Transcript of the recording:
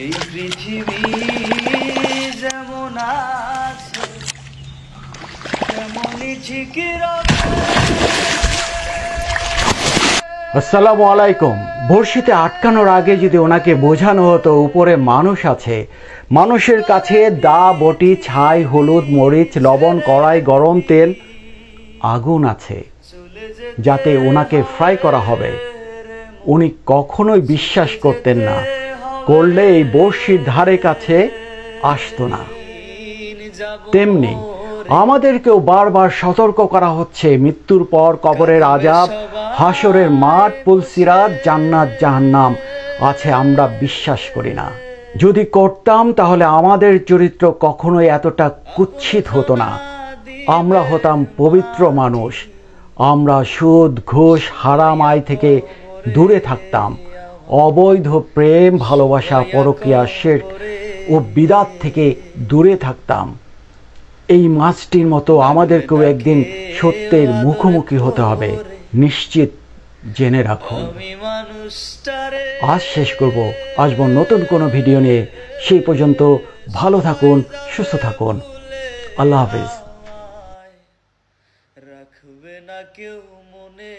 এই পৃথিবী যেমন আছে তেমনই ঠিক আসসালামু আলাইকুম। বড়শিতে আটকানোর আগে যদি ওনাকে বোঝানো হতো উপরে মানুষ আছে, মানুষের কাছে দা, বটি, ছাই, হলুদ, মরিচ, লবণ, কড়াই, গরম তেল, আগুন আছে যাতে ওনাকে ফ্রাই করা হবে, উনি কখনোই বিশ্বাস করতেন না। করলে এই বড়শির ধারে কাছে আসতো না। তেমনি আমাদেরকেও বারবার সতর্ক করা হচ্ছে মৃত্যুর পর কবরের আযাব, হাসরের মাঠ, পুলসিরাত, জান্নাত, জাহান্নাম আছে, আমরা বিশ্বাস করি না। যদি করতাম তাহলে আমাদের চরিত্র কখনোই এতটা কুৎসিত হতো না। আমরা হতাম পবিত্র মানুষ। আমরা সুদ, ঘুষ, হারাম আয় থেকে দূরে থাকতাম। অবৈধ প্রেম, ভালোবাসা, পরকীয়া, শিরক ও বিদআত থেকে দূরে থাকতাম। এই মাছটির মতো আমাদেরকেও একদিন সত্যের মুখোমুখি হতে হবে, নিশ্চিত জেনে রাখুন। আজ শেষ করব, আসবো নতুন কোনো ভিডিও নিয়ে। সেই পর্যন্ত ভালো থাকুন, সুস্থ থাকুন। আল্লাহ হাফেজ। রাখবে না কেউ মনে।